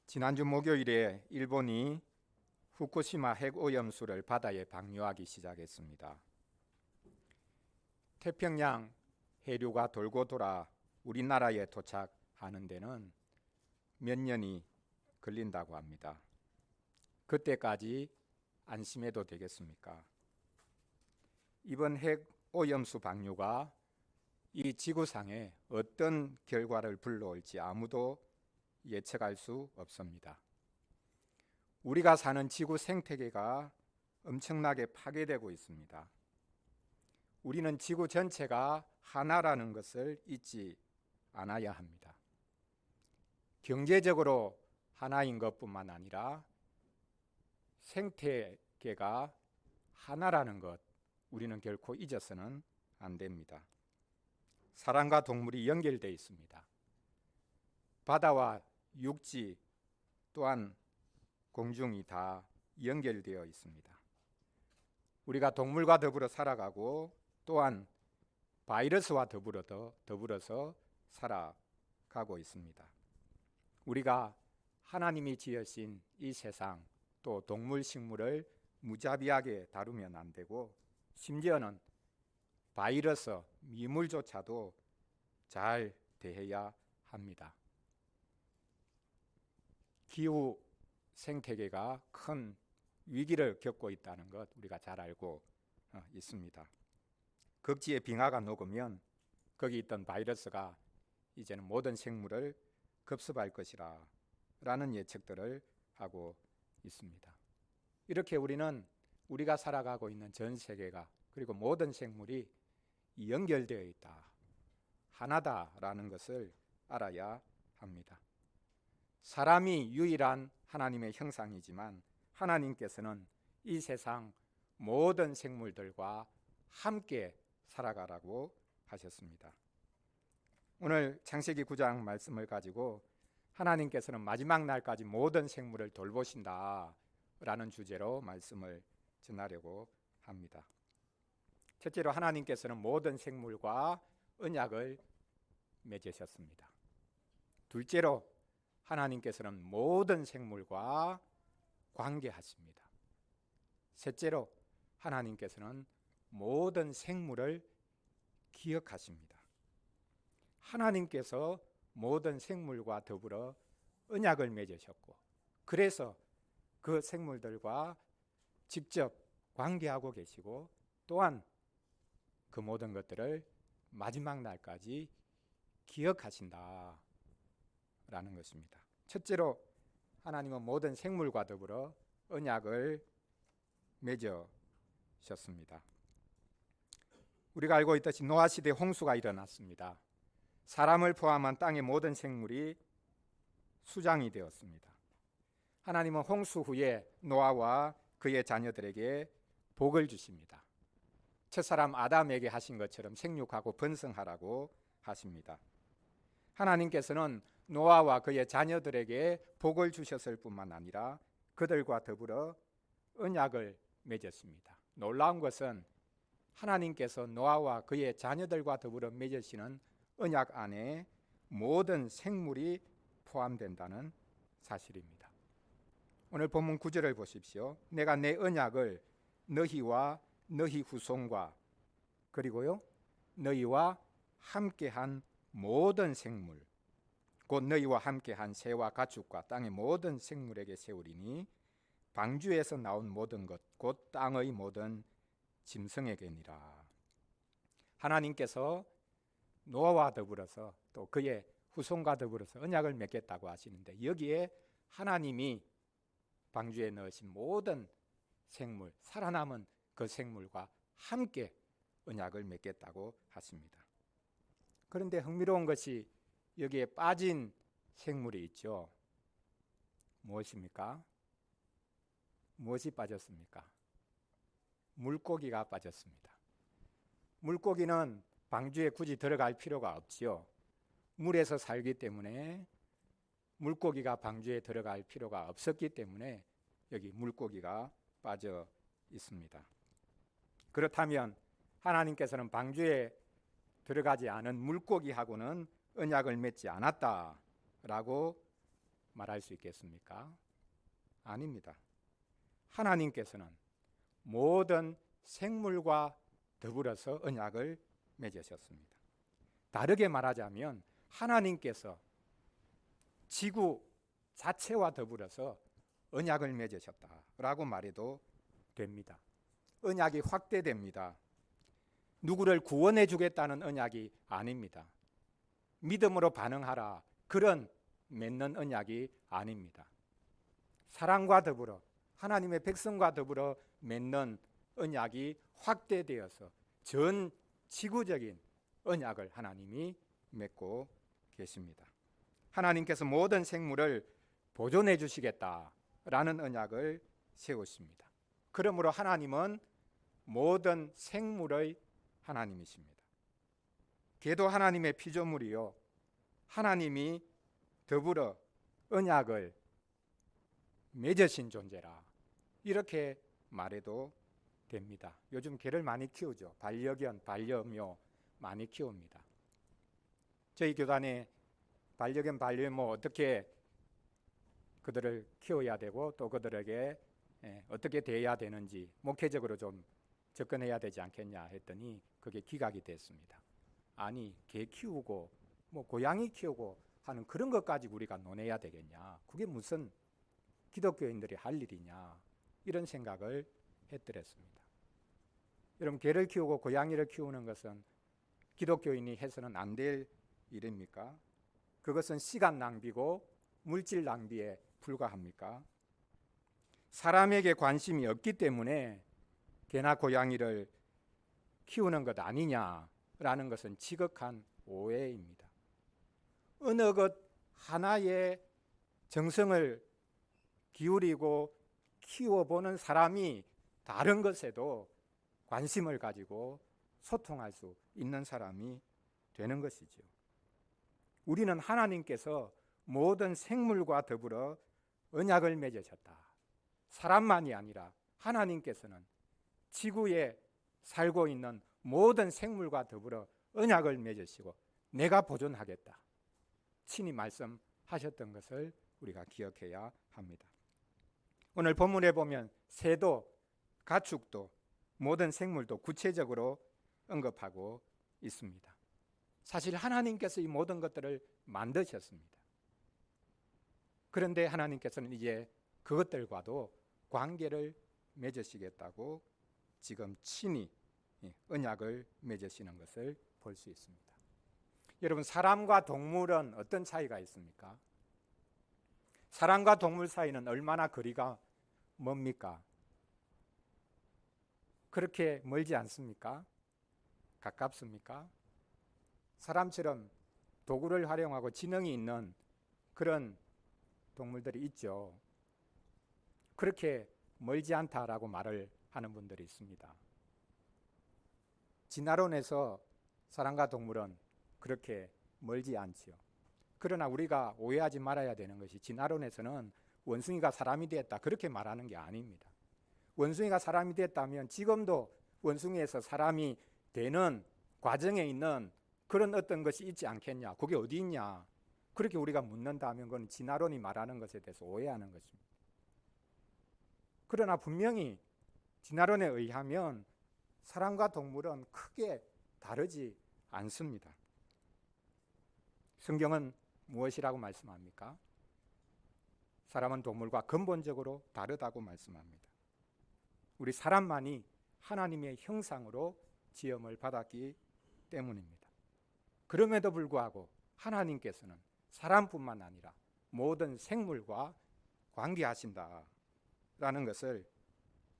지난주 목요일에 일본이 후쿠시마 핵오염수를 바다에 방류하기 시작했습니다. 태평양 해류가 돌고 돌아 우리나라에 도착하는 데는 몇 년이 걸린다고 합니다. 그때까지 안심해도 되겠습니까? 이번 핵오염수 방류가 이 지구상에 어떤 결과를 불러올지 아무도 예측할 수 없습니다. 우리가 사는 지구 생태계가 엄청나게 파괴되고 있습니다. 우리는 지구 전체가 하나라는 것을 잊지 않아야 합니다. 경제적으로 하나인 것뿐만 아니라 생태계가 하나라는 것, 우리는 결코 잊어서는 안 됩니다. 사람과 동물이 연결되어 있습니다. 바다와 육지 또한 공중이 다 연결되어 있습니다. 우리가 동물과 더불어 살아가고 또한 바이러스와 더불어서 살아가고 있습니다. 우리가 하나님이 지으신 이 세상 또 동물, 식물을 무자비하게 다루면 안 되고 심지어는 바이러스, 미물조차도 잘 대해야 합니다. 기후 생태계가 큰 위기를 겪고 있다는 것 우리가 잘 알고 있습니다. 극지의 빙하가 녹으면 거기 있던 바이러스가 이제는 모든 생물을 급습할 것이라 라는 예측들을 하고 있습니다. 이렇게 우리는 우리가 살아가고 있는 전 세계가 그리고 모든 생물이 연결되어 있다, 하나다라는 것을 알아야 합니다. 사람이 유일한 하나님의 형상이지만 하나님께서는 이 세상 모든 생물들과 함께 살아가라고 하셨습니다. 오늘 창세기 9장 말씀을 가지고 하나님께서는 마지막 날까지 모든 생물을 돌보신다 라는 주제로 말씀을 전하려고 합니다. 첫째로 하나님께서는 모든 생물과 언약을 맺으셨습니다. 둘째로 하나님께서는 모든 생물과 관계하십니다. 셋째로 하나님께서는 모든 생물을 기억하십니다. 하나님께서 모든 생물과 더불어 언약을 맺으셨고 그래서 그 생물들과 직접 관계하고 계시고 또한 그 모든 것들을 마지막 날까지 기억하신다 라는 것입니다. 첫째로 하나님은 모든 생물과 더불어 언약을 맺으셨습니다. 우리가 알고 있듯이 노아 시대에 홍수가 일어났습니다. 사람을 포함한 땅의 모든 생물이 수장이 되었습니다. 하나님은 홍수 후에 노아와 그의 자녀들에게 복을 주십니다. 첫사람 아담에게 하신 것처럼 생육하고 번성하라고 하십니다. 하나님께서는 노아와 그의 자녀들에게 복을 주셨을 뿐만 아니라 그들과 더불어 언약을 맺었습니다. 놀라운 것은 하나님께서 노아와 그의 자녀들과 더불어 맺으시는 언약 안에 모든 생물이 포함된다는 사실입니다. 오늘 본문 9절을 보십시오. 내가 내 언약을 너희와 너희 후손과 그리고요 너희와 함께한 모든 생물 곧 너희와 함께한 새와 가축과 땅의 모든 생물에게 세우리니 방주에서 나온 모든 것 곧 땅의 모든 짐승에게니라. 하나님께서 노아와 더불어서 또 그의 후손과 더불어서 언약을 맺겠다고 하시는데 여기에 하나님이 방주에 넣으신 모든 생물, 살아남은 그 생물과 함께 언약을 맺겠다고 하십니다. 그런데 흥미로운 것이 여기에 빠진 생물이 있죠. 무엇입니까? 무엇이 빠졌습니까? 물고기가 빠졌습니다. 물고기는 방주에 굳이 들어갈 필요가 없지요. 물에서 살기 때문에 물고기가 방주에 들어갈 필요가 없었기 때문에 여기 물고기가 빠져 있습니다. 그렇다면 하나님께서는 방주에 들어가지 않은 물고기하고는 언약을 맺지 않았다라고 말할 수 있겠습니까? 아닙니다. 하나님께서는 모든 생물과 더불어서 언약을 맺으셨습니다. 다르게 말하자면 하나님께서 지구 자체와 더불어서 언약을 맺으셨다라고 말해도 됩니다. 언약이 확대됩니다. 누구를 구원해 주겠다는 언약이 아닙니다. 믿음으로 반응하라, 그런 맺는 언약이 아닙니다. 사랑과 더불어 하나님의 백성과 더불어 맺는 언약이 확대되어서 전 지구적인 언약을 하나님이 맺고 계십니다. 하나님께서 모든 생물을 보존해 주시겠다라는 언약을 세우십니다. 그러므로 하나님은 모든 생물의 하나님이십니다. 개도 하나님의 피조물이요, 하나님이 더불어 언약을 맺으신 존재라, 이렇게 말해도 됩니다. 요즘 개를 많이 키우죠. 반려견, 반려묘 많이 키웁니다. 저희 교단에 반려견, 반려묘 어떻게 그들을 키워야 되고 또 그들에게 어떻게 대해야 되는지 목회적으로 좀 접근해야 되지 않겠냐 했더니 그게 기각이 됐습니다. 아니, 개 키우고 뭐 고양이 키우고 하는 그런 것까지 우리가 논해야 되겠냐, 그게 무슨 기독교인들이 할 일이냐, 이런 생각을 했더랬습니다. 여러분, 개를 키우고 고양이를 키우는 것은 기독교인이 해서는 안 될 일입니까? 그것은 시간 낭비고 물질 낭비에 불과합니까? 사람에게 관심이 없기 때문에 개나 고양이를 키우는 것 아니냐라는 것은 지극한 오해입니다. 어느 것 하나에 정성을 기울이고 키워보는 사람이 다른 것에도 관심을 가지고 소통할 수 있는 사람이 되는 것이죠. 우리는 하나님께서 모든 생물과 더불어 언약을 맺으셨다. 사람만이 아니라 하나님께서는 지구에 살고 있는 모든 생물과 더불어 언약을 맺으시고 내가 보존하겠다, 친히 말씀하셨던 것을 우리가 기억해야 합니다. 오늘 본문에 보면 새도, 가축도, 모든 생물도 구체적으로 언급하고 있습니다. 사실 하나님께서 이 모든 것들을 만드셨습니다. 그런데 하나님께서는 이제 그것들과도 관계를 맺으시겠다고 지금 친히 언약을 맺으시는 것을 볼 수 있습니다. 여러분, 사람과 동물은 어떤 차이가 있습니까? 사람과 동물 사이는 얼마나 거리가 멉니까? 그렇게 멀지 않습니까? 가깝습니까? 사람처럼 도구를 활용하고 지능이 있는 그런 동물들이 있죠. 그렇게 멀지 않다라고 말을 하는 분들이 있습니다. 진화론에서 사람과 동물은 그렇게 멀지 않지요. 그러나 우리가 오해하지 말아야 되는 것이, 진화론에서는 원숭이가 사람이 됐다 그렇게 말하는 게 아닙니다. 원숭이가 사람이 됐다면 지금도 원숭이에서 사람이 되는 과정에 있는 그런 어떤 것이 있지 않겠냐, 그게 어디 있냐, 그렇게 우리가 묻는다면 그건 진화론이 말하는 것에 대해서 오해하는 것입니다. 그러나 분명히 진화론에 의하면 사람과 동물은 크게 다르지 않습니다. 성경은 무엇이라고 말씀합니까? 사람은 동물과 근본적으로 다르다고 말씀합니다. 우리 사람만이 하나님의 형상으로 지음을 받았기 때문입니다. 그럼에도 불구하고 하나님께서는 사람뿐만 아니라 모든 생물과 관계하신다라는 것을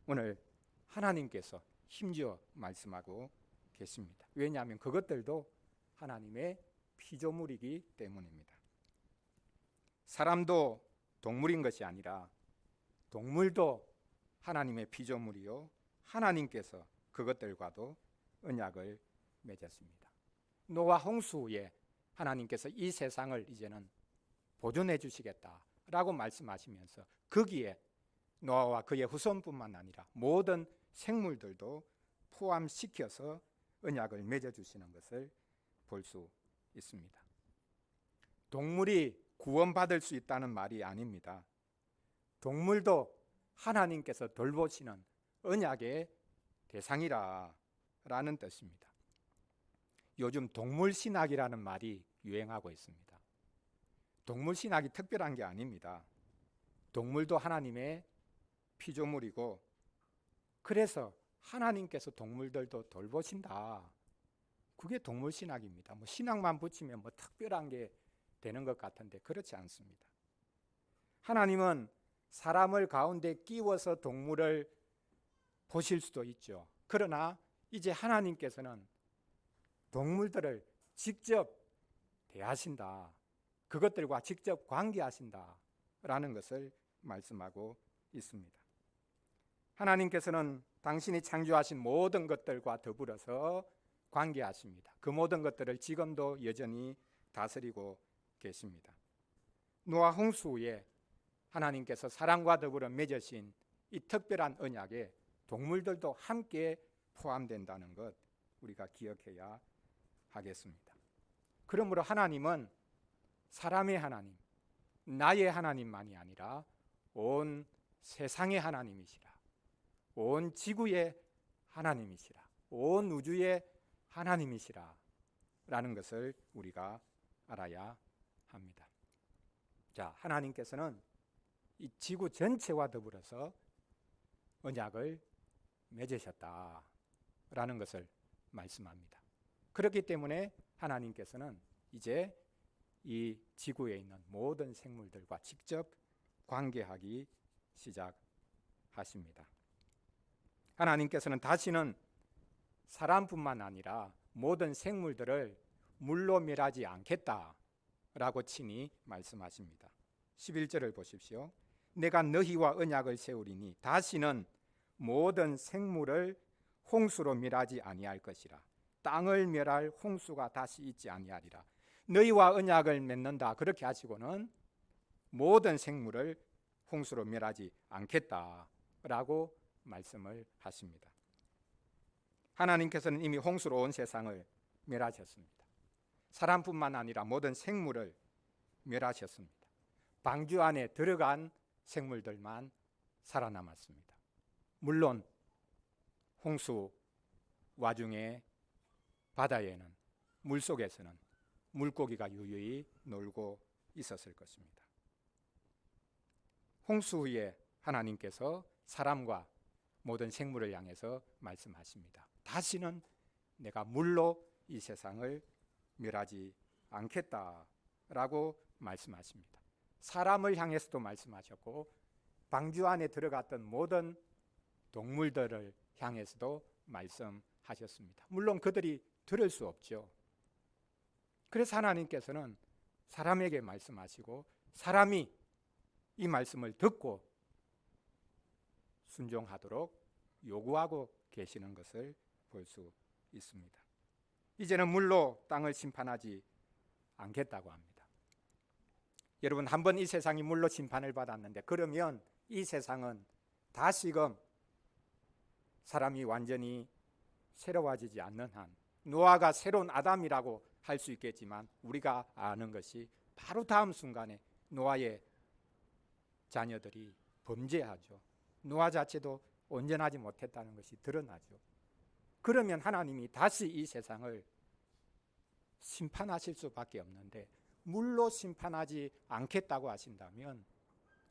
오늘 하나님께서 힘주어 말씀하고 계십니다. 왜냐하면 그것들도 하나님의 피조물이기 때문입니다. 사람도 동물인 것이 아니라 동물도 하나님의 피조물이요, 하나님께서 그것들과도 언약을 맺었습니다. 노아 홍수 후에 하나님께서 이 세상을 이제는 보존해 주시겠다라고 말씀하시면서 거기에 노아와 그의 후손뿐만 아니라 모든 생물들도 포함시켜서 언약을 맺어주시는 것을 볼 수 있습니다. 동물이 구원받을 수 있다는 말이 아닙니다. 동물도 하나님께서 돌보시는 언약의 대상이라는 뜻입니다. 요즘 동물신학이라는 말이 유행하고 있습니다. 동물신학이 특별한 게 아닙니다. 동물도 하나님의 피조물이고, 그래서 하나님께서 동물들도 돌보신다. 그게 동물신학입니다. 뭐 신학만 붙이면 뭐 특별한 게 되는 것 같은데 그렇지 않습니다. 하나님은 사람을 가운데 끼워서 동물을 보실 수도 있죠. 그러나 이제 하나님께서는 동물들을 직접 대하신다. 그것들과 직접 관계하신다라는 것을 말씀하고 있습니다. 하나님께서는 당신이 창조하신 모든 것들과 더불어서 관계하십니다. 그 모든 것들을 지금도 여전히 다스리고 계십니다. 노아 홍수 후에 하나님께서 사람과 더불어 맺으신 이 특별한 언약에 동물들도 함께 포함된다는 것 우리가 기억해야 하겠습니다. 그러므로 하나님은 사람의 하나님, 나의 하나님만이 아니라 온 세상의 하나님이시라, 온 지구의 하나님이시라, 온 우주의 하나님이시라 라는 것을 우리가 알아야 합니다. 자, 하나님께서는 이 지구 전체와 더불어서 언약을 맺으셨다라는 것을 말씀합니다. 그렇기 때문에 하나님께서는 이제 이 지구에 있는 모든 생물들과 직접 관계하기 시작하십니다. 하나님께서는 다시는 사람뿐만 아니라 모든 생물들을 물로 멸하지 않겠다라고 친히 말씀하십니다. 11절을 보십시오. 내가 너희와 언약을 세우리니 다시는 모든 생물을 홍수로 멸하지 아니할 것이라. 땅을 멸할 홍수가 다시 있지 아니하리라. 너희와 언약을 맺는다 그렇게 하시고는 모든 생물을 홍수로 멸하지 않겠다라고 말씀을 하십니다. 하나님께서는 이미 홍수로 온 세상을 멸하셨습니다. 사람뿐만 아니라 모든 생물을 멸하셨습니다. 방주 안에 들어간 생물들만 살아남았습니다. 물론 홍수 와중에 바다에는, 물속에서는 물고기가 유유히 놀고 있었을 것입니다. 홍수 후에 하나님께서 사람과 모든 생물을 향해서 말씀하십니다. 다시는 내가 물로 이 세상을 멸하지 않겠다라고 말씀하십니다. 사람을 향해서도 말씀하셨고 방주 안에 들어갔던 모든 동물들을 향해서도 말씀하셨습니다. 물론 그들이 들을 수 없죠. 그래서 하나님께서는 사람에게 말씀하시고 사람이 이 말씀을 듣고 순종하도록 요구하고 계시는 것을 볼 수 있습니다. 이제는 물로 땅을 심판하지 않겠다고 합니다. 여러분, 한번 이 세상이 물로 심판을 받았는데 그러면 이 세상은 다시금 사람이 완전히 새로워지지 않는 한 노아가 새로운 아담이라고 할 수 있겠지만 우리가 아는 것이 바로 다음 순간에 노아의 자녀들이 범죄하죠. 노아 자체도 온전하지 못했다는 것이 드러나죠. 그러면 하나님이 다시 이 세상을 심판하실 수밖에 없는데 물로 심판하지 않겠다고 하신다면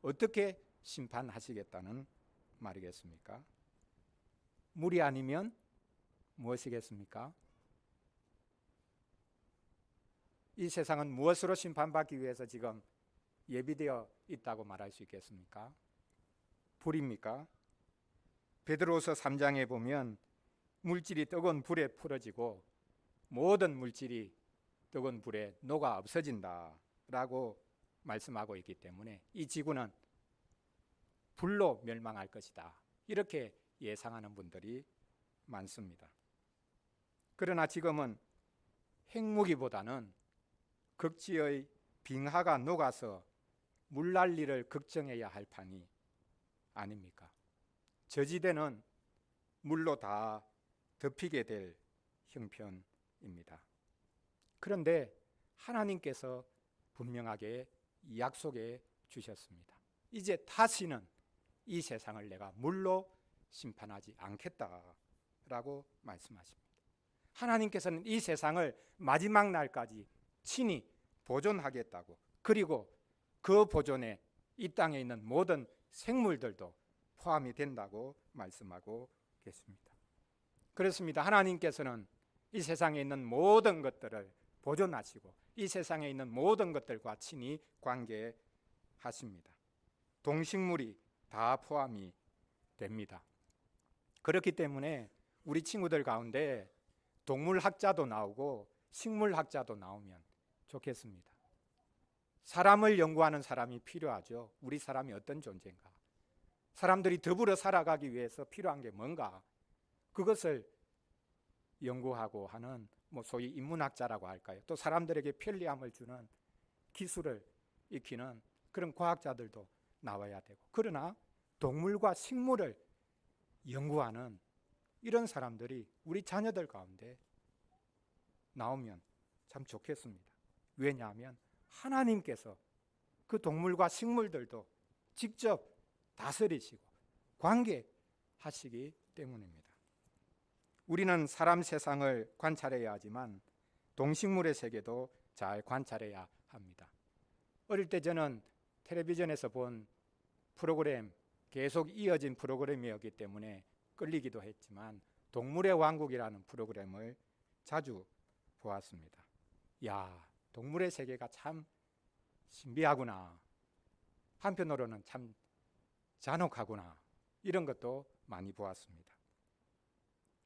어떻게 심판하시겠다는 말이겠습니까? 물이 아니면 무엇이겠습니까? 이 세상은 무엇으로 심판받기 위해서 지금 예비되어 있다고 말할 수 있겠습니까? 불입니까? 베드로서 3장에 보면 물질이 뜨거운 불에 풀어지고 모든 물질이 뜨거운 불에 녹아 없어진다라고 말씀하고 있기 때문에 이 지구는 불로 멸망할 것이다. 이렇게 예상하는 분들이 많습니다. 그러나 지금은 핵무기보다는 극지의 빙하가 녹아서 물난리를 걱정해야 할 판이 아닙니까? 저지대는 물로 다 덮이게 될 형편입니다. 그런데 하나님께서 분명하게 약속해 주셨습니다. 이제 다시는 이 세상을 내가 물로 심판하지 않겠다라고 말씀하십니다. 하나님께서는 이 세상을 마지막 날까지 친히 보존하겠다고, 그리고 그 보존에 이 땅에 있는 모든 생물들도 포함이 된다고 말씀하고 계십니다. 그렇습니다. 하나님께서는 이 세상에 있는 모든 것들을 보존하시고 이 세상에 있는 모든 것들과 친히 관계하십니다. 동식물이 다 포함이 됩니다. 그렇기 때문에 우리 친구들 가운데 동물학자도 나오고 식물학자도 나오면 좋겠습니다. 사람을 연구하는 사람이 필요하죠. 우리 사람이 어떤 존재인가? 사람들이 더불어 살아가기 위해서 필요한 게 뭔가? 그것을 연구하고 하는 소위 인문학자라고 할까요? 또 사람들에게 편리함을 주는 기술을 익히는 그런 과학자들도 나와야 되고, 그러나 동물과 식물을 연구하는 이런 사람들이 우리 자녀들 가운데 나오면 참 좋겠습니다. 왜냐하면 하나님께서 그 동물과 식물들도 직접 다스리시고 관계하시기 때문입니다. 우리는 사람 세상을 관찰해야 하지만 동식물의 세계도 잘 관찰해야 합니다. 어릴 때 저는 텔레비전에서 본 프로그램, 계속 이어진 프로그램이었기 때문에 끌리기도 했지만 동물의 왕국이라는 프로그램을 자주 보았습니다. 야, 동물의 세계가 참 신비하구나. 한편으로는 참 잔혹하구나. 이런 것도 많이 보았습니다.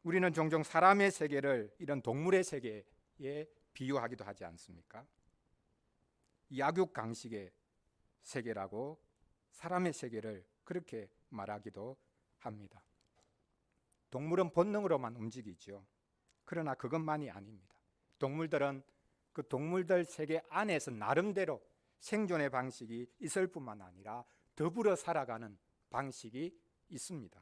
우리는 종종 사람의 세계를 이런 동물의 세계에 비유하기도 하지 않습니까? 약육강식의 세계라고 사람의 세계를 그렇게 말하기도 합니다. 동물은 본능으로만 움직이죠. 그러나 그것만이 아닙니다. 동물들은 그 동물들 세계 안에서 나름대로 생존의 방식이 있을 뿐만 아니라 더불어 살아가는 방식이 있습니다.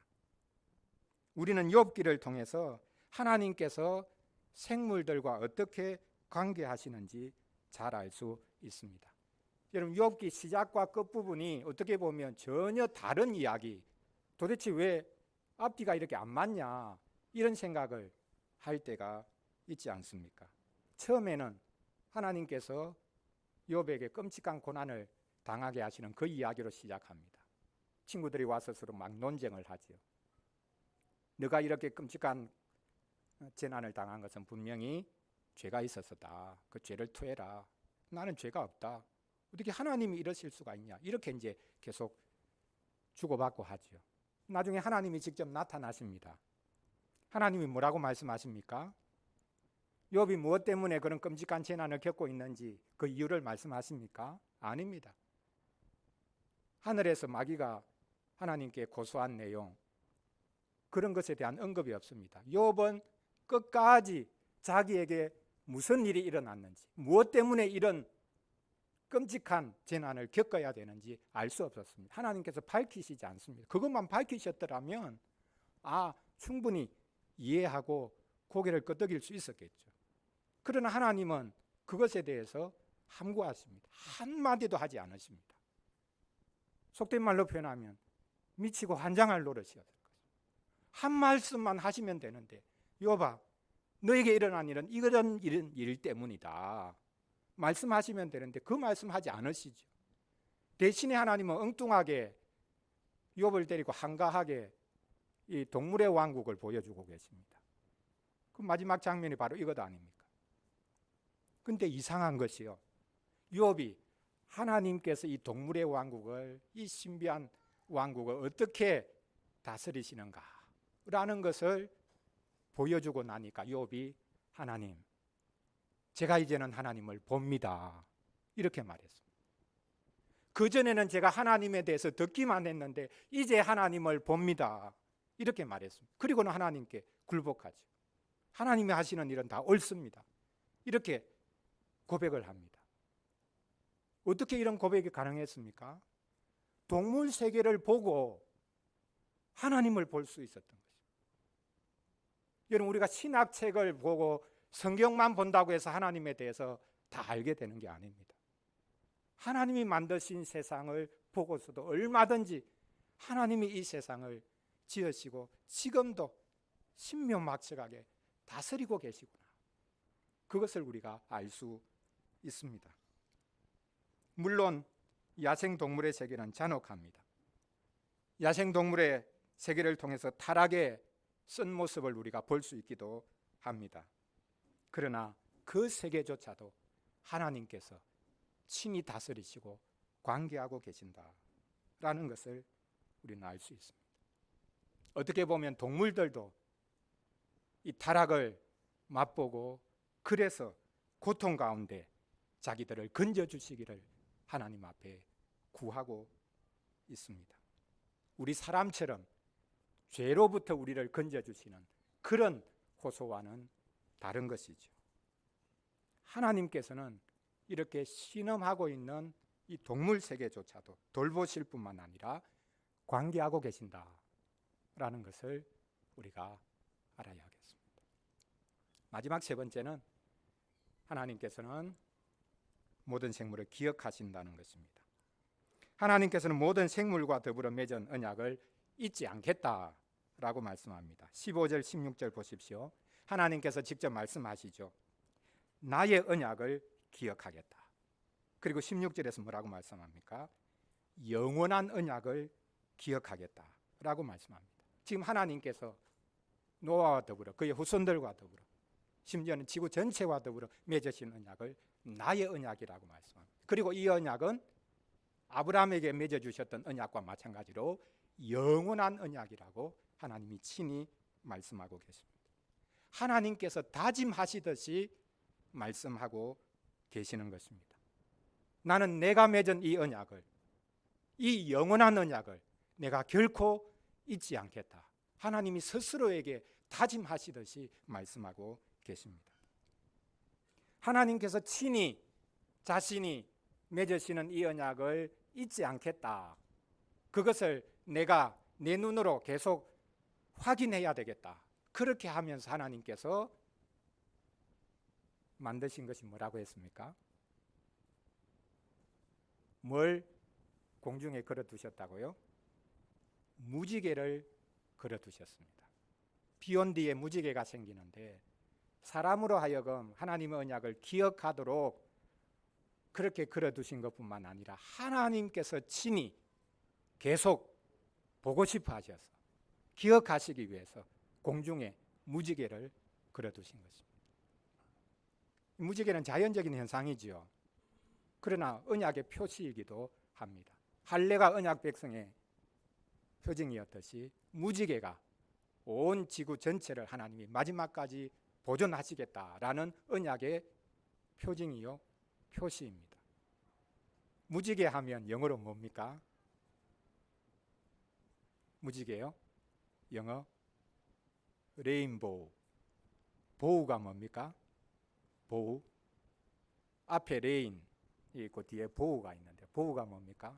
우리는 욥기를 통해서 하나님께서 생물들과 어떻게 관계하시는지 잘 알 수 있습니다. 여러분, 욥기 시작과 끝부분이 어떻게 보면 전혀 다른 이야기, 도대체 왜 앞뒤가 이렇게 안 맞냐, 이런 생각을 할 때가 있지 않습니까? 처음에는 하나님께서 욥에게 끔찍한 고난을 당하게 하시는 그 이야기로 시작합니다. 친구들이 와서 서로 막 논쟁을 하죠. 너가 이렇게 끔찍한 재난을 당한 것은 분명히 죄가 있었다. 그 죄를 토해라. 나는 죄가 없다. 어떻게 하나님이 이러실 수가 있냐. 이렇게 이제 계속 주고받고 하죠. 나중에 하나님이 직접 나타나십니다. 하나님이 뭐라고 말씀하십니까? 욥이 무엇 때문에 그런 끔찍한 재난을 겪고 있는지 그 이유를 말씀하십니까? 아닙니다. 하늘에서 마귀가 하나님께 고소한 내용, 그런 것에 대한 언급이 없습니다. 욥은 끝까지 자기에게 무슨 일이 일어났는지, 무엇 때문에 이런 끔찍한 재난을 겪어야 되는지 알 수 없었습니다. 하나님께서 밝히시지 않습니다. 그것만 밝히셨더라면 충분히 이해하고 고개를 끄덕일 수 있었겠죠. 그러나 하나님은 그것에 대해서 함구하십니다. 한마디도 하지 않으십니다. 속된 말로 표현하면 미치고 환장할 노릇이었을 것입니다. 한 말씀만 하시면 되는데, 욥아, 너에게 일어난 일은 이런 일 때문이다. 말씀하시면 되는데 그 말씀하지 않으시죠. 대신에 하나님은 엉뚱하게 욥을 데리고 한가하게 이 동물의 왕국을 보여주고 계십니다. 그 마지막 장면이 바로 이것 아닙니까? 근데 이상한 것이요, 욥이 하나님께서 이 동물의 왕국을, 이 신비한 왕국을 어떻게 다스리시는가 라는 것을 보여주고 나니까 욥이 하나님, 제가 이제는 하나님을 봅니다. 이렇게 말했습니다. 그전에는 제가 하나님에 대해서 듣기만 했는데 이제 하나님을 봅니다. 이렇게 말했습니다. 그리고는 하나님께 굴복하죠. 하나님이 하시는 일은 다 옳습니다. 이렇게 고백을 합니다. 어떻게 이런 고백이 가능했습니까? 동물 세계를 보고 하나님을 볼 수 있었던 것입니다. 여러분, 우리가 신학책을 보고 성경만 본다고 해서 하나님에 대해서 다 알게 되는 게 아닙니다. 하나님이 만드신 세상을 보고서도 얼마든지 하나님이 이 세상을 지으시고 지금도 신묘막측하게 다스리고 계시구나. 그것을 우리가 알 수 있습니다. 물론 야생동물의 세계는 잔혹합니다. 야생동물의 세계를 통해서 타락의 쓴 모습을 우리가 볼 수 있기도 합니다. 그러나 그 세계조차도 하나님께서 친히 다스리시고 관계하고 계신다라는 것을 우리는 알 수 있습니다. 어떻게 보면 동물들도 이 타락을 맛보고 그래서 고통 가운데 자기들을 건져주시기를 하나님 앞에 구하고 있습니다. 우리 사람처럼 죄로부터 우리를 건져주시는 그런 호소와는 다른 것이죠. 하나님께서는 이렇게 신음하고 있는 이 동물 세계조차도 돌보실 뿐만 아니라 관계하고 계신다라는 것을 우리가 알아야 하겠습니다. 마지막 세 번째는 하나님께서는 모든 생물을 기억하신다는 것입니다. 하나님께서는 모든 생물과 더불어 맺은 언약을 잊지 않겠다라고 말씀합니다. 15절 16절 보십시오. 하나님께서 직접 말씀하시죠. 나의 언약을 기억하겠다. 그리고 16절에서 뭐라고 말씀합니까? 영원한 언약을 기억하겠다라고 말씀합니다. 지금 하나님께서 노아와 더불어 그의 후손들과 더불어 심지어는 지구 전체와 더불어 맺으신 언약을 나의 언약이라고 말씀합니다. 그리고 이 언약은 아브라함에게 맺어주셨던 언약과 마찬가지로 영원한 언약이라고 하나님이 친히 말씀하고 계십니다. 하나님께서 다짐하시듯이 말씀하고 계시는 것입니다. 나는 내가 맺은 이 언약을, 이 영원한 언약을 내가 결코 잊지 않겠다. 하나님이 스스로에게 다짐하시듯이 말씀하고 계십니다. 하나님께서 친히 자신이 맺으시는 이 언약을 잊지 않겠다. 그것을 내가 내 눈으로 계속 확인해야 되겠다. 그렇게 하면서 하나님께서 만드신 것이 뭐라고 했습니까? 뭘 공중에 걸어두셨다고요? 무지개를 걸어두셨습니다. 비 온 뒤에 무지개가 생기는데 사람으로 하여금 하나님의 언약을 기억하도록 그렇게 걸어두신 것뿐만 아니라 하나님께서 친히 계속 보고 싶어 하셔서 기억하시기 위해서 공중에 무지개를 걸어두신 것입니다. 무지개는 자연적인 현상이지요. 그러나 언약의 표시이기도 합니다. 할례가 언약 백성의 표징이었듯이 무지개가 온 지구 전체를 하나님이 마지막까지 보존하시겠다라는 언약의 표징이요 표시입니다. 무지개 하면 영어로 뭡니까? 무지개요? 영어 레인보우. 보우가 뭡니까? 보우. 앞에 레인 있고 뒤에 보우가 있는데 보우가 뭡니까?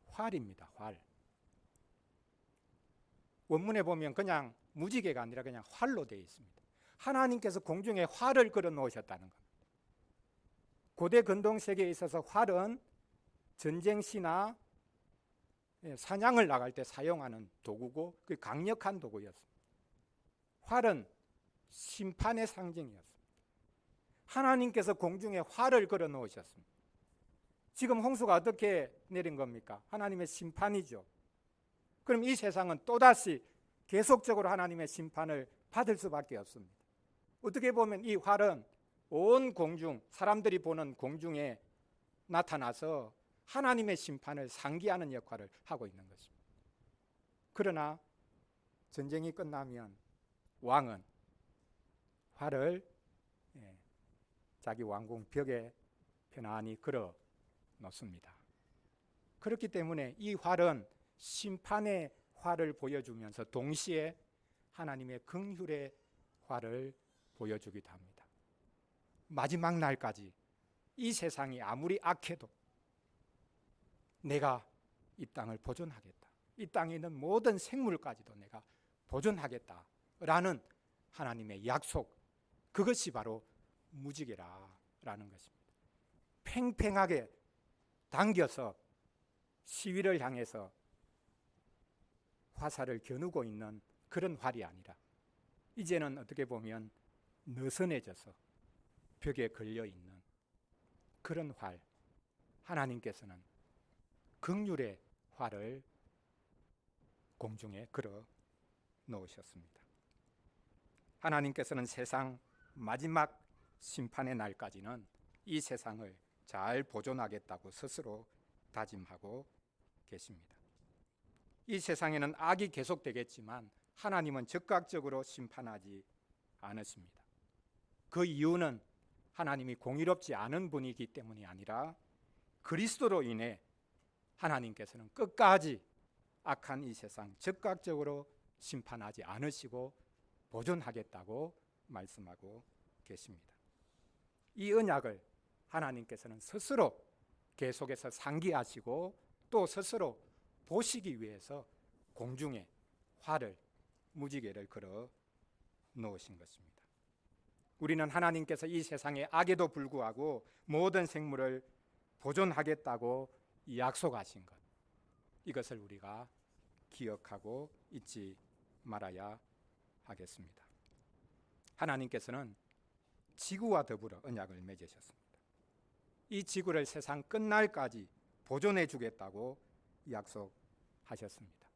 활입니다. 활. 원문에 보면 그냥 무지개가 아니라 그냥 활로 되어 있습니다. 하나님께서 공중에 활을 걸어 놓으셨다는 겁니다. 고대 근동 세계에 있어서 활은 전쟁 시나 사냥을 나갈 때 사용하는 도구고 그 강력한 도구였습니다. 활은 심판의 상징이었습니다. 하나님께서 공중에 활을 걸어 놓으셨습니다. 지금 홍수가 어떻게 내린 겁니까? 하나님의 심판이죠. 그럼 이 세상은 또다시 계속적으로 하나님의 심판을 받을 수밖에 없습니다. 어떻게 보면 이 활은 온 공중, 사람들이 보는 공중에 나타나서 하나님의 심판을 상기하는 역할을 하고 있는 것입니다. 그러나 전쟁이 끝나면 왕은 활을 자기 왕궁 벽에 편안히 걸어 놓습니다. 그렇기 때문에 이 활은 심판의 활을 보여주면서 동시에 하나님의 긍휼의 활을 보여주기도 합니다. 마지막 날까지 이 세상이 아무리 악해도 내가 이 땅을 보존하겠다. 이 땅에 있는 모든 생물까지도 내가 보존하겠다라는 하나님의 약속, 그것이 바로 무지개라는 것입니다. 팽팽하게 당겨서 시위를 향해서 화살을 겨누고 있는 그런 활이 아니라 이제는 어떻게 보면 느슨해져서 벽에 걸려있는 그런 활, 하나님께서는 긍휼의 활을 공중에 걸어 놓으셨습니다. 하나님께서는 세상 마지막 심판의 날까지는 이 세상을 잘 보존하겠다고 스스로 다짐하고 계십니다. 이 세상에는 악이 계속되겠지만 하나님은 즉각적으로 심판하지 않으십니다. 그 이유는 하나님이 공의롭지 않은 분이기 때문이 아니라 그리스도로 인해 하나님께서는 끝까지 악한 이 세상 즉각적으로 심판하지 않으시고 보존하겠다고 말씀하고 계십니다. 이 언약을 하나님께서는 스스로 계속해서 상기하시고 또 스스로 보시기 위해서 공중에 활을, 무지개를 걸어 놓으신 것입니다. 우리는 하나님께서 이 세상의 악에도 불구하고 모든 생물을 보존하겠다고 약속하신 것, 이것을 우리가 기억하고 잊지 말아야 하겠습니다. 하나님께서는 지구와 더불어 언약을 맺으셨습니다. 이 지구를 세상 끝날까지 보존해 주겠다고 약속하셨습니다.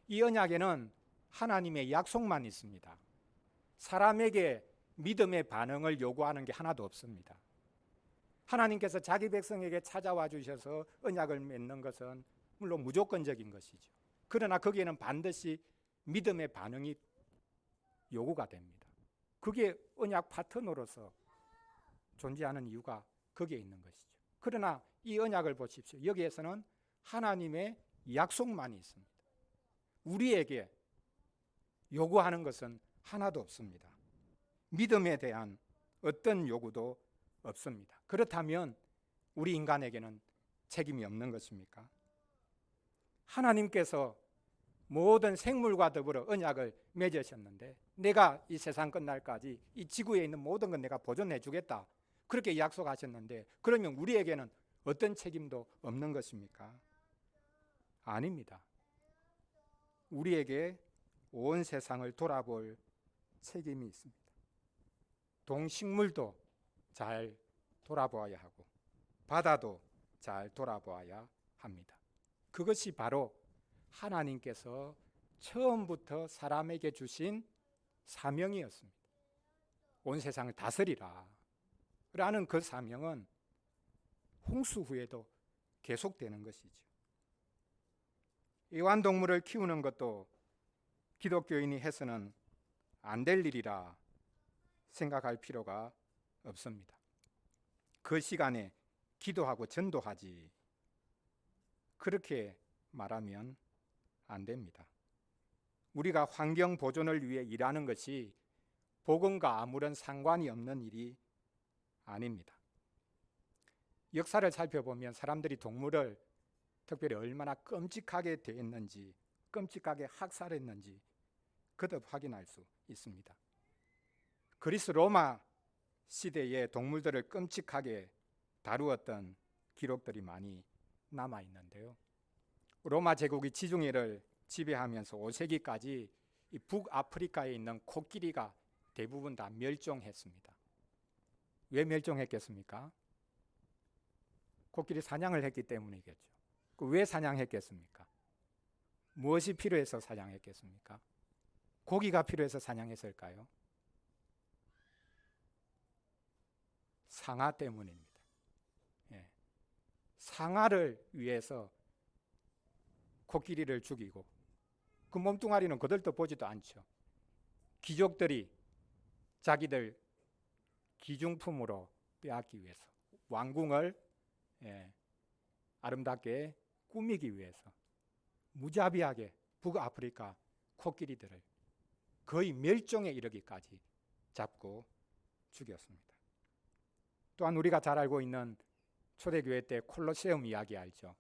이 언약에는 하나님의 약속만 있습니다. 사람에게 믿음의 반응을 요구하는 게 하나도 없습니다. 하나님께서 자기 백성에게 찾아와 주셔서 언약을 맺는 것은 물론 무조건적인 것이죠. 그러나 거기에는 반드시 믿음의 반응이 요구가 됩니다. 그게 언약 파트너로서 존재하는 이유가 거기에 있는 것이죠. 그러나 이 언약을 보십시오. 여기에서는 하나님의 약속만이 있습니다. 우리에게 요구하는 것은 하나도 없습니다. 믿음에 대한 어떤 요구도 없습니다. 그렇다면 우리 인간에게는 책임이 없는 것입니까? 하나님께서 모든 생물과 더불어 언약을 맺으셨는데 내가 이 세상 끝날까지 이 지구에 있는 모든 건 내가 보존해 주겠다, 그렇게 약속하셨는데 그러면 우리에게는 어떤 책임도 없는 것입니까? 아닙니다. 우리에게 온 세상을 돌아볼 책임이 있습니다. 동식물도 잘 돌아보아야 하고 바다도 잘 돌아보아야 합니다. 그것이 바로 하나님께서 처음부터 사람에게 주신 사명이었습니다. 온 세상을 다스리라 라는 그 사명은 홍수 후에도 계속되는 것이죠. 애완동물을 키우는 것도 기독교인이 해서는 안 될 일이라 생각할 필요가 없습니다. 그 시간에 기도하고 전도하지, 그렇게 말하면 안 됩니다. 우리가 환경 보존을 위해 일하는 것이 복음과 아무런 상관이 없는 일이 아닙니다. 역사를 살펴보면 사람들이 동물을 특별히 얼마나 끔찍하게 대했는지, 끔찍하게 학살했는지 거듭 확인할 수 있습니다. 그리스 로마 시대에 동물들을 끔찍하게 다루었던 기록들이 많이 남아 있는데요. 로마 제국이 지중해를 지배하면서 5세기까지 이 북아프리카에 있는 코끼리가 대부분 다 멸종했습니다. 왜 멸종했겠습니까? 코끼리 사냥을 했기 때문이겠죠. 왜 사냥했겠습니까? 무엇이 필요해서 사냥했겠습니까? 고기가 필요해서 사냥했을까요? 상아 때문입니다. 예. 상아를 위해서 코끼리를 죽이고 그 몸뚱아리는 그들도 보지도 않죠. 귀족들이 자기들 기중품으로 빼앗기 위해서, 왕궁을 아름답게 꾸미기 위해서 무자비하게 북아프리카 코끼리들을 거의 멸종에 이르기까지 잡고 죽였습니다. 또한 우리가 잘 알고 있는 초대교회 때 콜로세움 이야기 알죠?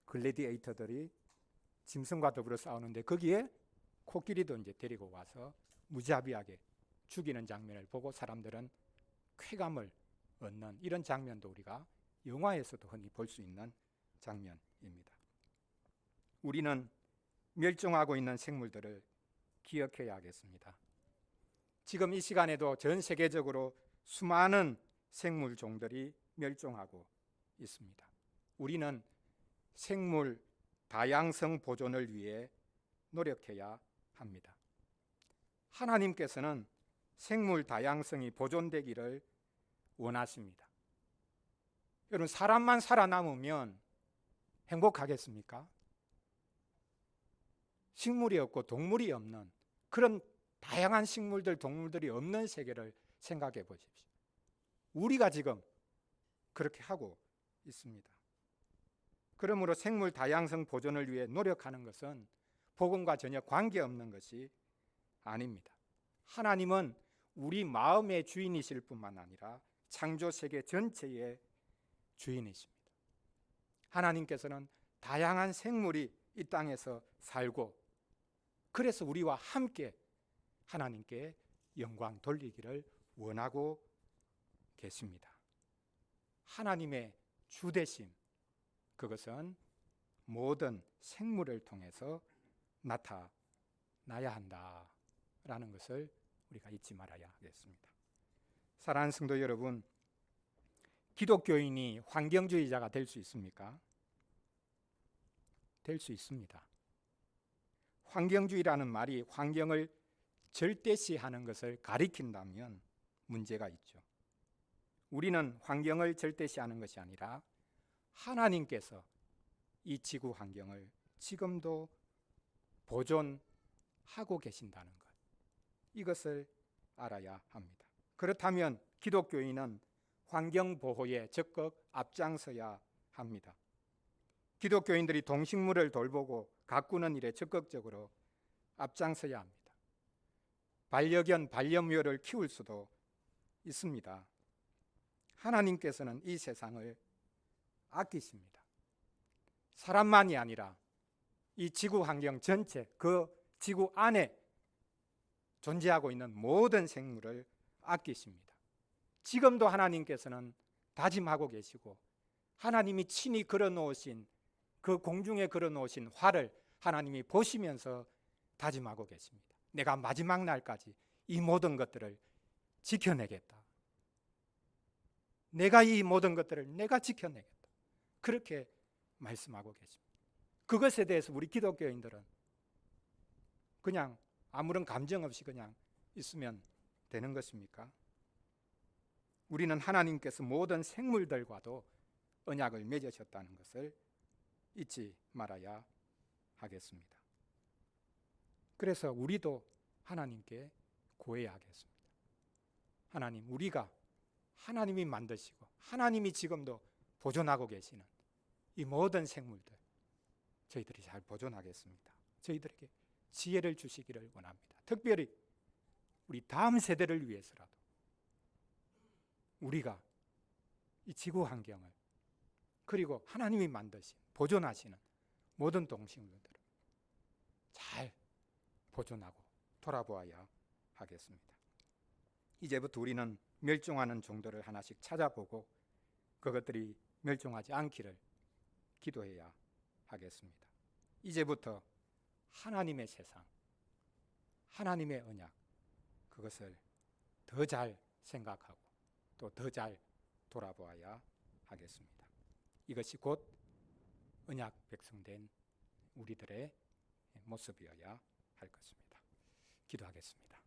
글래디에이터들이 짐승과 더불어 싸우는데 거기에 코끼리도 이제 데리고 와서 무자비하게 죽이는 장면을 보고 사람들은 쾌감을 얻는 이런 장면도 우리가 영화에서도 흔히 볼 수 있는 장면입니다. 우리는 멸종하고 있는 생물들을 기억해야 하겠습니다. 지금 이 시간에도 전 세계적으로 수많은 생물 종들이 멸종하고 있습니다. 우리는 생물 다양성 보존을 위해 노력해야 합니다. 하나님께서는 생물 다양성이 보존되기를 원하십니다. 여러분, 사람만 살아남으면 행복하겠습니까? 식물이 없고 동물이 없는 그런 다양한 식물들, 동물들이 없는 세계를 생각해 보십시오. 우리가 지금 그렇게 하고 있습니다. 그러므로 생물 다양성 보존을 위해 노력하는 것은 복음과 전혀 관계없는 것이 아닙니다. 하나님은 우리 마음의 주인이실 뿐만 아니라 창조 세계 전체의 주인이십니다. 하나님께서는 다양한 생물이 이 땅에서 살고, 그래서 우리와 함께 하나님께 영광 돌리기를 원하고 계십니다. 하나님의 주되심, 그것은 모든 생물을 통해서 나타나야 한다라는 것을 우리가 잊지 말아야 하겠습니다. 사랑하는 성도 여러분, 기독교인이 환경주의자가 될 수 있습니까? 될 수 있습니다. 환경주의라는 말이 환경을 절대시하는 것을 가리킨다면 문제가 있죠. 우리는 환경을 절대시하는 것이 아니라 하나님께서 이 지구 환경을 지금도 보존하고 계신다는 것, 이것을 알아야 합니다. 그렇다면 기독교인은 환경 보호에 적극 앞장서야 합니다. 기독교인들이 동식물을 돌보고 가꾸는 일에 적극적으로 앞장서야 합니다. 반려견, 반려묘를 키울 수도 있습니다. 하나님께서는 이 세상을 아끼십니다. 사람만이 아니라 이 지구 환경 전체, 그 지구 안에 존재하고 있는 모든 생물을 아끼십니다. 지금도 하나님께서는 다짐하고 계시고, 하나님이 친히 걸어놓으신 그 공중에 걸어놓으신 활을 하나님이 보시면서 다짐하고 계십니다. 내가 마지막 날까지 이 모든 것들을 지켜내겠다. 내가 이 모든 것들을 내가 지켜내겠다. 그렇게 말씀하고 계십니다. 그것에 대해서 우리 기독교인들은 그냥 아무런 감정 없이 그냥 있으면 되는 것입니까? 우리는 하나님께서 모든 생물들과도 언약을 맺으셨다는 것을 잊지 말아야 하겠습니다. 그래서 우리도 하나님께 구해야 하겠습니다. 하나님, 우리가 하나님이 만드시고 하나님이 지금도 보존하고 계시는 이 모든 생물들, 저희들이 잘 보존하겠습니다. 저희들에게 지혜를 주시기를 원합니다. 특별히 우리 다음 세대를 위해서라도 우리가 이 지구 환경을, 그리고 하나님이 만드신 보존하시는 모든 동식물들을 잘 보존하고 돌아보아야 하겠습니다. 이제부터 우리는 멸종하는 종들을 하나씩 찾아보고 그것들이 멸종하지 않기를 기도해야 하겠습니다. 이제부터 하나님의 세상, 하나님의 언약, 그것을 더 잘 생각하고 또 더 잘 돌아보아야 하겠습니다. 이것이 곧 언약 백성된 우리들의 모습이어야 할 것입니다. 기도하겠습니다.